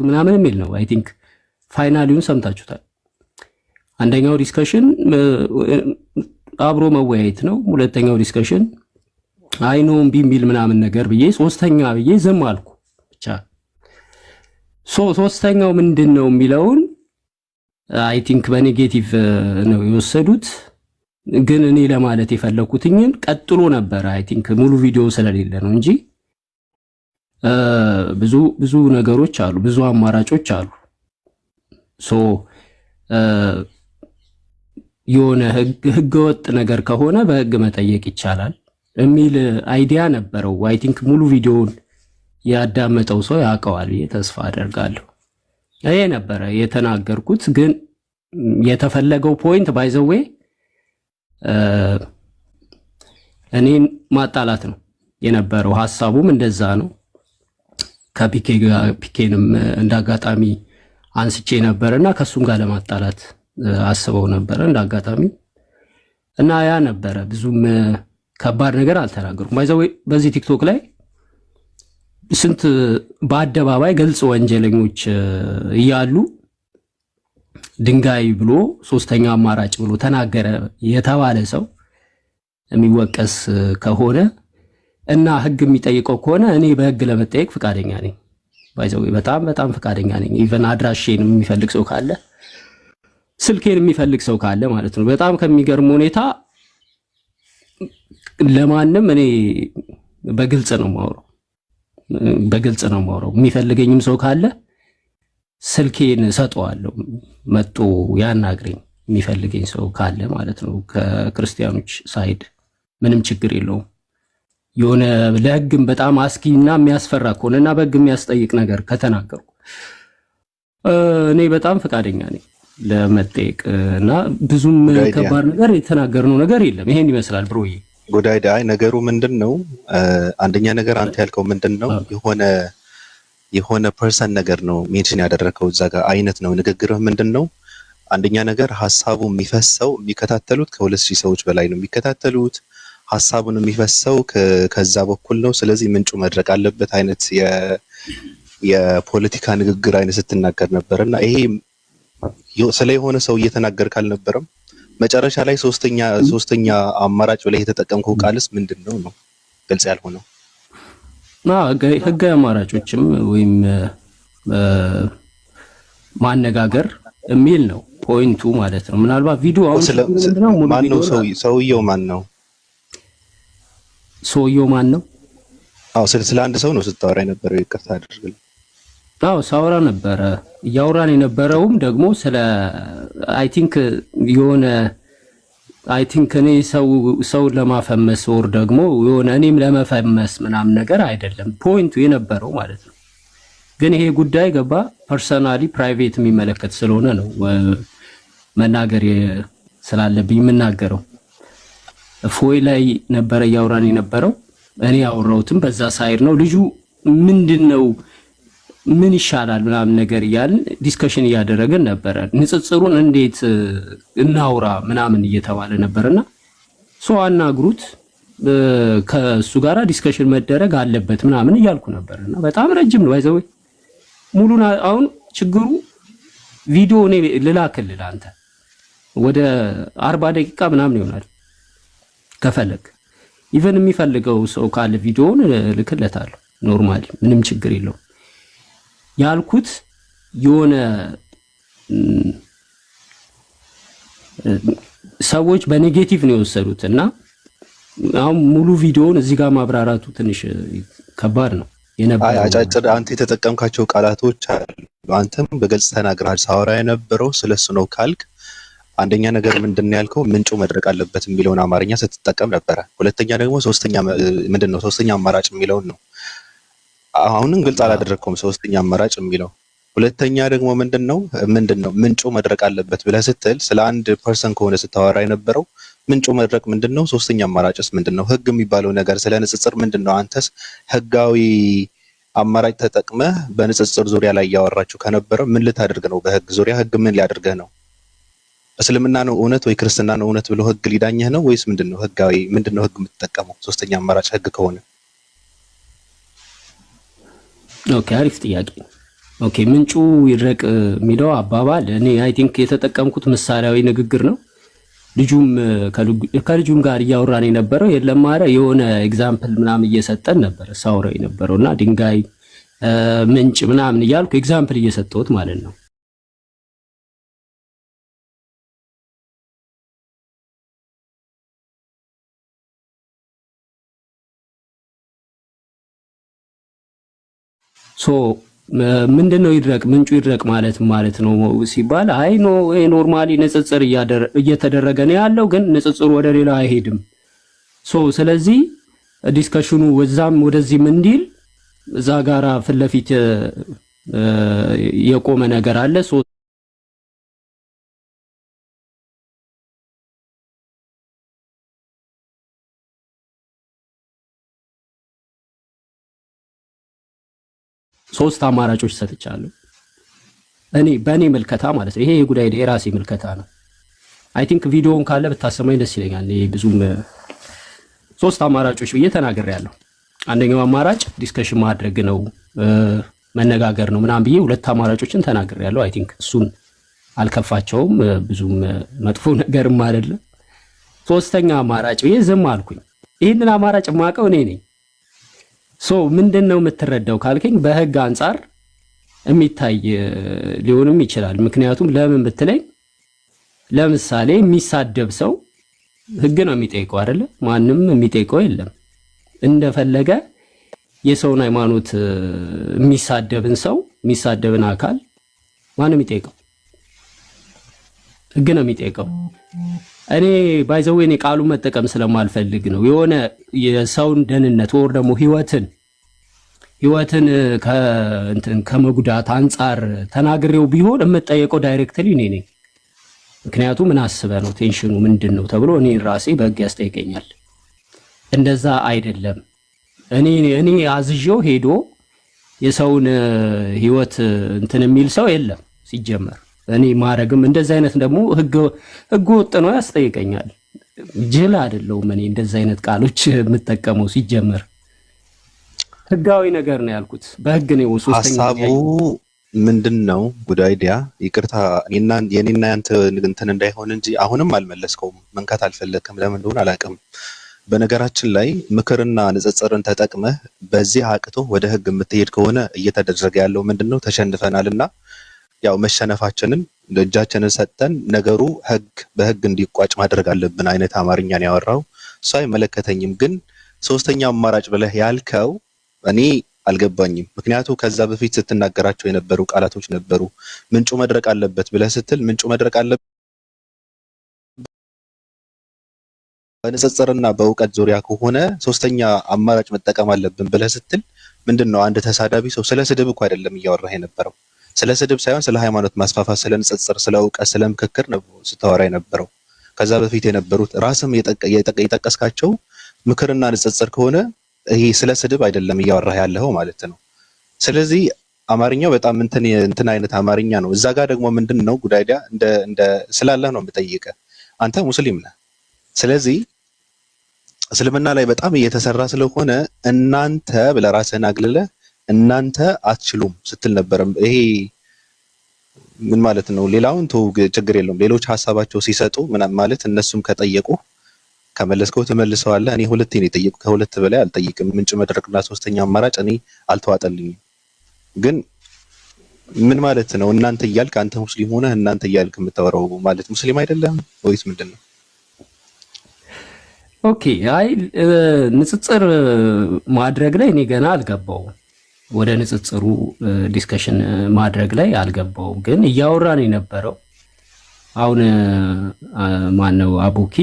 ምናምን የሚል ነው። አይ ቲንክ ፋይናሊውን ሰምታችሁታል። አንደኛው ዲስከሽን አብሮ መወያየት ነው። ሁለተኛው ዲስከሽን አይኖ እምቢ የሚል ምናምን ነገር ብዬ ሶስተኛ ብዬ ዝም አልኩ ብቻ። ሶስተኛው ምንድን ነው የሚለውን አይ ቲንክ በኔጌቲቭ ነው የወሰዱት። ግን እኔ ለማለት የፈለኩትኝን ቀጥሎ ነበር። አይ ቲንክ ሙሉ ቪዲዮ ስለሌለ ነው እንጂ ብዙ ነገሮች አሉ፣ ብዙ አማራጮች አሉ። የሆነ ህገወጥ ነገር ከሆነ በህግ መጠየቅ ይቻላል የሚል አይዲያ ነበረው። አይ ቲንክ ሙሉ ቪዲዮውን ያዳመጠው ሰው ያውቀዋል ብዬ ተስፋ አደርጋለሁ። ይሄ ነበረ የተናገርኩት። ግን የተፈለገው ፖይንት ባይዘዌ እኔን ማጣላት ነው የነበረው። ሐሳቡም እንደዛ ነው። ከፒኬ ጋር ፒኬንም እንዳጋጣሚ አንስቼ ነበርና ከሱም ጋር ለማጣላት አስበው ነበር እንዳጋጣሚ እና ያ ነበረ። ብዙም ከባድ ነገር አልተናገርኩም። ባይዘው በዚህ ቲክቶክ ላይ ስንት በአደባባይ ግልጽ ወንጀለኞች እያሉ ድንጋይ ብሎ ሶስተኛ አማራጭ ብሎ ተናገረ የተባለ ሰው የሚወቀስ ከሆነ እና ህግ የሚጠይቀው ከሆነ እኔ በህግ ለመጠየቅ ፍቃደኛ ነኝ። ባይዘው በጣም ፍቃደኛ ነኝ። ኢቨን አድራሼን የሚፈልግ ሰው ካለ ስልኬን የሚፈልግ ሰው ካለ ማለት ነው። በጣም ከሚገርም ሁኔታ ለማንም እኔ በግልጽ ነው የማወራው። የሚፈልገኝም ሰው ካለ ስልኬን ሰጠዋለሁ፣ መጥቶ ያናግረኝ የሚፈልገኝ ሰው ካለ ማለት ነው። ከክርስቲያኖች ሳይድ ምንም ችግር የለውም። የሆነ ለህግም በጣም አስጊና የሚያስፈራ ከሆነና በህግ የሚያስጠይቅ ነገር ከተናገርኩ እኔ በጣም ፈቃደኛ ነኝ ለመጠየቅ እና ብዙም ከባድ ነገር የተናገርነው ነገር የለም። ይሄን ይመስላል ብሮዬ። ጉዳይ ነገሩ ምንድነው? አንደኛ ነገር አንተ ያልከው ምንድነው? የሆነ ፐርሰን ነገር ነው ሜንሽን ያደረከው እዛ ጋር አይነት ነው ንግግርህ ምንድነው? አንደኛ ነገር ሐሳቡ የሚፈሰው የሚከታተሉት ከ2000 ሰዎች በላይ ነው የሚከታተሉት። ሐሳቡን የሚፈሰው ከዛ በኩል ነው። ስለዚህ ምንጩ መድረቅ አለበት አይነት የፖለቲካ ንግግር አይነት ስትናገር ነበርና ይሄ ስለ የሆነ ሰው እየተናገርክ አልነበረም። መጨረሻ ላይ ሶስተኛ አማራጭ ብለህ የተጠቀምከው ቃልስ ምንድነው ነው ግልጽ ያልሆነው? ህጋዊ አማራጮችም ወይም ማነጋገር የሚል ነው ፖይንቱ ማለት ነው። ምናልባት ቪዲዮ አሁን ማን ነው ሰውየው ማን ነው? ሰውየው ማን ነው? ስለ አንድ ሰው ነው ስታወራ የነበረው። ይቅርታ አድርግልኝ። ሳወራ ነበረ። እያወራን የነበረውም ደግሞ ስለ አይ ቲንክ እኔ ሰው ለማፈመስ ወር ደግሞ የሆነ እኔም ለመፈመስ ምናምን ነገር አይደለም ፖይንቱ የነበረው ማለት ነው። ግን ይሄ ጉዳይ ገባ ፐርሰናሊ ፕራይቬት የሚመለከት ስለሆነ ነው መናገር ስላለብኝ የምናገረው። ፎይ ላይ ነበረ እያወራን የነበረው። እኔ ያወራሁትም በዛ ሳይድ ነው። ልጁ ምንድነው ምን ይሻላል ምናምን ነገር እያልን ዲስከሽን እያደረግን ነበረ። ንጽጽሩን እንዴት እናውራ ምናምን እየተባለ ነበርና ሰው አናግሩት ከሱ ጋራ ዲስከሽን መደረግ አለበት ምናምን እያልኩ ነበርና በጣም ረጅም ነው ባይዘው ሙሉና። አሁን ችግሩ ቪዲዮ እኔ ልላክልህ አንተ ወደ 40 ደቂቃ ምናምን ይሆናል ከፈለክ። ኢቨን የሚፈልገው ሰው ካለ ቪዲዮውን ልክለታለሁ ኖርማሊ ምንም ችግር የለውም። ያልኩት የሆነ ሰዎች በኔጌቲቭ ነው የወሰዱት እና አሁን ሙሉ ቪዲዮውን እዚህ ጋር ማብራራቱ ትንሽ ከባድ ነው የነበረው። አጫጭር አንተ የተጠቀምካቸው ቃላቶች አሉ። አንተም በግልጽ ተናግረሃል። ሳወራ የነበረው ስለሱ ነው ካልክ አንደኛ ነገር ምንድነው ያልከው? ምንጩ መድረቅ አለበት የሚለውን አማርኛ ስትጠቀም ነበረ። ሁለተኛ ደግሞ ሶስተኛ አማራጭ የሚለውን ነው። አሁንም ግልጽ አላደረኩም ሶስተኛ አማራጭ የሚለው። ሁለተኛ ደግሞ ምንድነው ምንጩ መድረቅ አለበት ብለህ ስትል ስለ አንድ ፐርሰን ከሆነ ስታወራ የነበረው ምንጩ መድረቅ ምንድነው? ሶስተኛ አማራጭስ ምንድነው? ህግ የሚባለው ነገር ስለ ንጽጽር ምንድነው? አንተስ ህጋዊ አማራጭ ተጠቅመህ በንጽጽር ዙሪያ ላይ ያወራችሁ ከነበረ ምን ልታደርግ ነው? በህግ ዙሪያ ህግ ምን ሊያደርግህ ነው? እስልምና ነው እውነት ወይ ክርስትና ነው እውነት ብሎ ህግ ሊዳኝህ ነው ወይስ ምንድነው? ምንድነው ህግ የምትጠቀመው? ሶስተኛ አማራጭ ህግ ከሆነ ኦኬ፣ አሪፍ ጥያቄ። ኦኬ ምንጩ ይድረቅ የሚለው አባባል እኔ አይ ቲንክ የተጠቀምኩት ምሳሌያዊ ንግግር ነው። ልጁም ከልጁም ጋር እያወራን የነበረው የለም ማረ የሆነ ኤግዛምፕል ምናምን እየሰጠን ነበር ሳውራው የነበረውና ድንጋይ ምንጭ ምናምን እያልኩ ኤግዛምፕል እየሰጠሁት ማለት ነው። ሶ ምንድነው ይድረቅ ምንጩ ይድረቅ ማለት ነው ሲባል አይ ኖ ኖርማሊ ንጽጽር እየተደረገ ነው ያለው፣ ግን ንጽጽሩ ወደ ሌላ አይሄድም። ሶ ስለዚህ ዲስከሽኑ ወዛም ወደዚህም እንዲል እዛ ጋራ ፊት ለፊት የቆመ ነገር አለ። ሶስት አማራጮች ሰጥቻለሁ እኔ በእኔ ምልከታ ማለት ነው። ይሄ የጉዳይ የራሴ ምልከታ ነው። አይ ቲንክ ቪዲዮውን ካለ ብታሰማኝ ደስ ይለኛል። ይሄ ብዙም ሶስት አማራጮች ብዬ ተናግሬያለሁ። አንደኛው አማራጭ ዲስከሽን ማድረግ ነው መነጋገር ነው ምናምን ብዬ ሁለት አማራጮችን ተናግሬያለሁ። አይ ቲንክ እሱን አልከፋቸውም፣ ብዙም መጥፎ ነገርም አይደለም። ሶስተኛ አማራጭ ብዬ ዝም አልኩኝ። ይህንን አማራጭ የማውቀው እኔ ነኝ። ሶ ምንድነው የምትረዳው ካልከኝ በህግ አንጻር የሚታይ ሊሆንም ይችላል። ምክንያቱም ለምን ብትለኝ ለምሳሌ የሚሳደብ ሰው ህግ ነው የሚጠይቀው አይደለ? ማንም የሚጠይቀው የለም። እንደፈለገ የሰውን ሃይማኖት የሚሳደብን ሰው የሚሳደብን አካል ማንም የሚጠይቀው ህግ ነው የሚጠይቀው። እኔ ባይዘው እኔ ቃሉን መጠቀም ስለማልፈልግ ነው። የሆነ የሰውን ደህንነት ወር ደግሞ ህይወትን ከመጉዳት አንጻር ተናግሬው ቢሆን የምጠየቀው ዳይሬክትሊ እኔ ነኝ። ምክንያቱም ምን አስበህ ነው ቴንሽኑ ምንድን ነው ተብሎ እኔ ራሴ በህግ ያስጠይቀኛል። እንደዛ አይደለም። እኔ አዝዤው ሄዶ የሰውን ህይወት የሚል ሰው የለም ሲጀመር። እኔ ማረግም እንደዛ አይነት ደግሞ ህግ ወጥ ነው ያስጠይቀኛል። ጅል አይደለሁም እኔ እንደዛ አይነት ቃሎች የምጠቀመው ሲጀመር ህጋዊ ነገር ነው ያልኩት። በህግ ነው። ሶስተኛ ሐሳቡ ምንድነው? ጉዳይ ዲያ ይቅርታ የኔና ያንተ እንትን እንዳይሆን እንጂ አሁንም አልመለስከውም። መንካት አልፈለክም። ለምን እንደሆነ አላውቅም። በነገራችን ላይ ምክርና ንጽጽርን ተጠቅመህ በዚህ አቅቶ ወደ ህግ የምትሄድ ከሆነ እየተደረገ ያለው ምንድነው? ተሸንፈናልና ያው መሸነፋችንን እጃችንን ሰጠን ነገሩ በህግ እንዲቋጭ ማድረግ አለብን አይነት አማርኛን ያወራው እሱ አይመለከተኝም። ግን ሶስተኛ አማራጭ ብለህ ያልከው እኔ አልገባኝም። ምክንያቱም ከዛ በፊት ስትናገራቸው የነበሩ ቃላቶች ነበሩ። ምንጩ መድረቅ አለበት ብለህ ስትል ምንጩ መድረቅ አለበት በንጽጽርና በእውቀት ዙሪያ ከሆነ ሶስተኛ አማራጭ መጠቀም አለብን ብለህ ስትል ምንድነው? አንድ ተሳዳቢ ሰው ስለ ስድብ እኮ አይደለም እያወራህ የነበረው። ስለ ስድብ ሳይሆን ስለ ሃይማኖት ማስፋፋት፣ ስለ ንጽጽር፣ ስለ እውቀት፣ ስለ ምክክር ነው ስታወራ የነበረው። ከዛ በፊት የነበሩት ራስም የጠቀስካቸው ምክርና ንጽጽር ከሆነ ይሄ ስለ ስድብ አይደለም እያወራህ ያለው ማለት ነው። ስለዚህ አማርኛው በጣም እንትን አይነት አማርኛ ነው። እዛ ጋር ደግሞ ምንድነው ጉዳይዳ እንደ ስላለህ ነው የምጠይቀህ። አንተ ሙስሊም ነህ። ስለዚህ እስልምና ላይ በጣም እየተሰራ ስለሆነ እናንተ ብለህ ራስህን አግልለህ እናንተ አትችሉም ስትል ነበር። ይሄ ምን ማለት ነው? ሌላውን ተው ችግር የለውም። ሌሎች ሀሳባቸው ሲሰጡ ማለት እነሱም ከጠየቁ ከመለስከው ትመልሰዋለህ። እኔ ሁለቴ ነው የጠየቁ፣ ከሁለት በላይ አልጠይቅም። ምንጭ መድረቅና ሶስተኛ አማራጭ እኔ አልተዋጠልኝም። ግን ምን ማለት ነው? እናንተ እያልክ አንተ ሙስሊም ሆነህ እናንተ እያልክ የምታወራው ማለት ሙስሊም አይደለም ወይስ ምንድን ነው? ኦኬ አይ ንጽጽር ማድረግ ላይ እኔ ገና አልገባውም። ወደ ንጽጽሩ ዲስከሽን ማድረግ ላይ አልገባውም። ግን እያወራን የነበረው አሁን ማነው አቡኪ